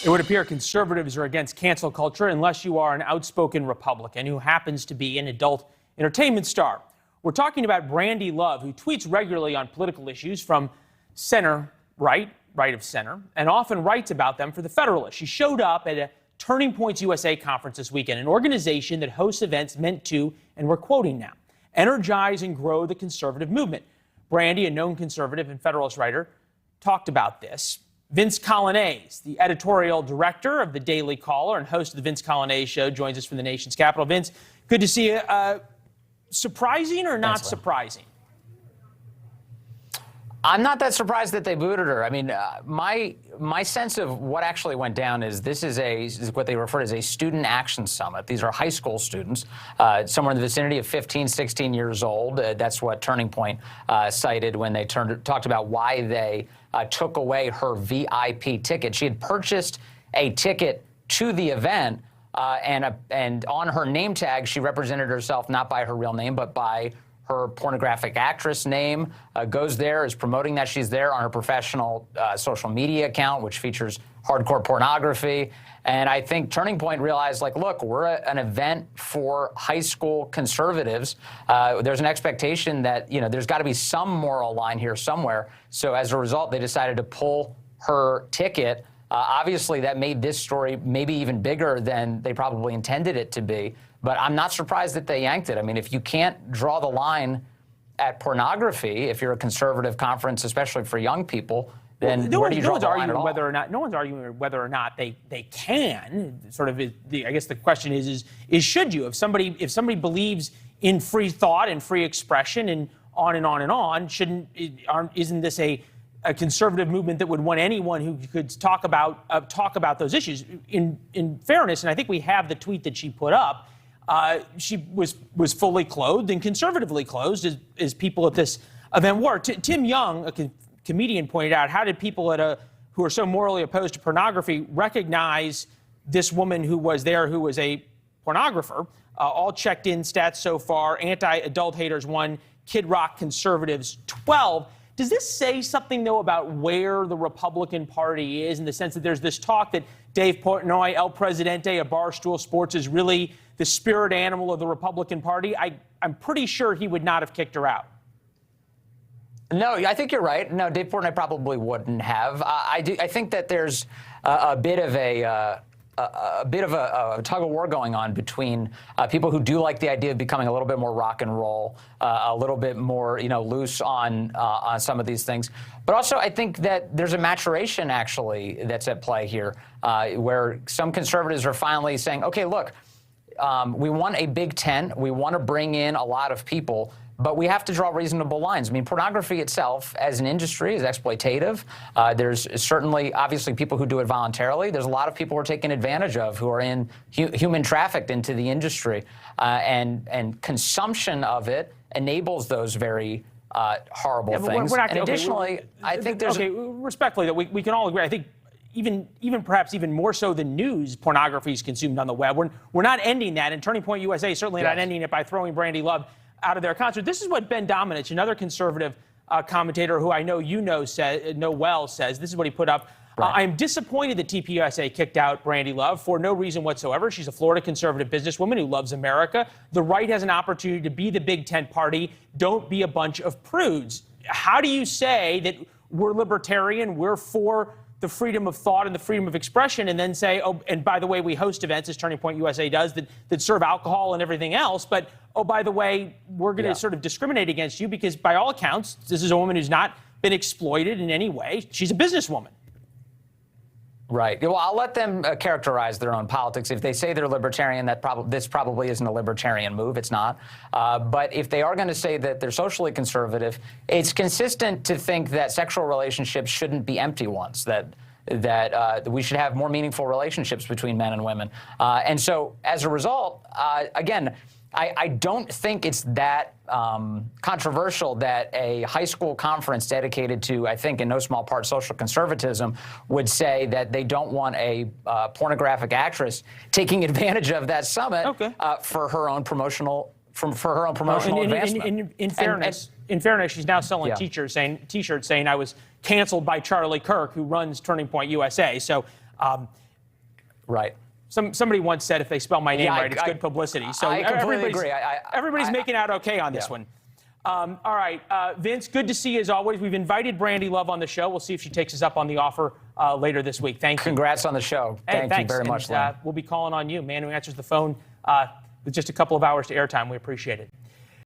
It would appear conservatives are against cancel culture unless you are an outspoken Republican who happens to be an adult entertainment star. We're talking about Brandy Love, who tweets regularly on political issues from center right of center, and often writes about them for The Federalist. She showed up at a Turning Points USA conference this weekend, an organization that hosts events meant to, and we're quoting now, energize and grow the conservative movement. Brandy, a known conservative and Federalist writer, talked about this. Vince Coglianese, the editorial director of the Daily Caller and host of the Vince Coglianese Show, joins us from the nation's capital. Vince, good to see you. Surprising or not surprising? I'm not that surprised that they booted her. I mean, my sense of what actually went down is this is what they refer to as a student action summit. These are high school students, somewhere in the vicinity of 15, 16 years old. That's what Turning Point cited when they talked about why they took away her VIP ticket. She had purchased a ticket to the event, and on her name tag, she represented herself not by her real name, but by her pornographic actress name. Goes there, is promoting that she's there on her professional social media account, which features hardcore pornography. And I think Turning Point realized, like, look, we're an event for high school conservatives. There's an expectation that, you know, there's got to be some moral line here somewhere. So as a result, they decided to pull her ticket. Obviously, that made this story maybe even bigger than they probably intended it to be. But I'm not surprised that they yanked it. I mean, if you can't draw the line at pornography, if you're a conservative conference, especially for young people, then where do you draw the line at all? No one's arguing whether or not they can. Sort of, I guess the question is should you? If somebody believes in free thought and free expression and on and on and on, isn't this a conservative movement that would want anyone who could talk about those issues? In fairness, and I think we have the tweet that she put up. She was fully clothed and conservatively clothed as people at this event were. Tim Young, a comedian, pointed out, how did people who are so morally opposed to pornography recognize this woman who was there, who was a pornographer? All checked in stats so far: anti-adult haters 1, Kid Rock conservatives 12. Does this say something, though, about where the Republican Party is, in the sense that there's this talk that Dave Portnoy, El Presidente of Barstool Sports, is really the spirit animal of the Republican Party? I'm pretty sure he would not have kicked her out. No, I think you're right. No, Dave Portnoy probably wouldn't have. I think that there's a bit of a tug of war going on between people who do like the idea of becoming a little bit more rock and roll, a little bit more, loose on some of these things. But also, I think that there's a maturation actually that's at play here, where some conservatives are finally saying, okay, look, we want a Big Tent. We want to bring in a lot of people, but we have to draw reasonable lines. I mean, pornography itself as an industry is exploitative. There's certainly, obviously, people who do it voluntarily. There's a lot of people who are taken advantage of, who are human trafficked into the industry. And consumption of it enables those very horrible things. And additionally, I think there's... Respectfully, that we can all agree. I think even perhaps even more so than news, pornography is consumed on the web. We're not ending that, and Turning Point USA certainly not ending it by throwing Brandy Love out of their concert. This is what Ben Domenech, another conservative commentator who I know know well, says. This is what he put up. Right. I'm disappointed that TPUSA kicked out Brandy Love for no reason whatsoever. She's a Florida conservative businesswoman who loves America. The right has an opportunity to be the Big Tent party. Don't be a bunch of prudes. How do you say that we're libertarian, we're for the freedom of thought and the freedom of expression, and then say, oh, and by the way, we host events, as Turning Point USA does, that serve alcohol and everything else, but, oh, by the way, we're going to sort of discriminate against you because, by all accounts, this is a woman who's not been exploited in any way. She's a businesswoman. Right. Well, I'll let them characterize their own politics. If they say they're libertarian, this probably isn't a libertarian move. It's not. But if they are going to say that they're socially conservative, it's consistent to think that sexual relationships shouldn't be empty ones, that we should have more meaningful relationships between men and women. And so, as a result, again, I don't think it's that controversial that a high school conference dedicated to, I think, in no small part, social conservatism would say that they don't want a pornographic actress taking advantage of that summit for her own promotional advancement. In fairness, she's now selling T-shirts saying I was canceled by Charlie Kirk, who runs Turning Point USA. So Right. Somebody once said if they spell my name Yeah, right, it's good publicity. So I completely everybody's, agree. everybody's making out okay on this one. All right, Vince, good to see you as always. We've invited Brandy Love on the show. We'll see if she takes us up on the offer later this week. Thank you. Congrats on the show. Hey, Thank you very much, Lynn. We'll be calling on you, man who answers the phone with just a couple of hours to airtime. We appreciate it.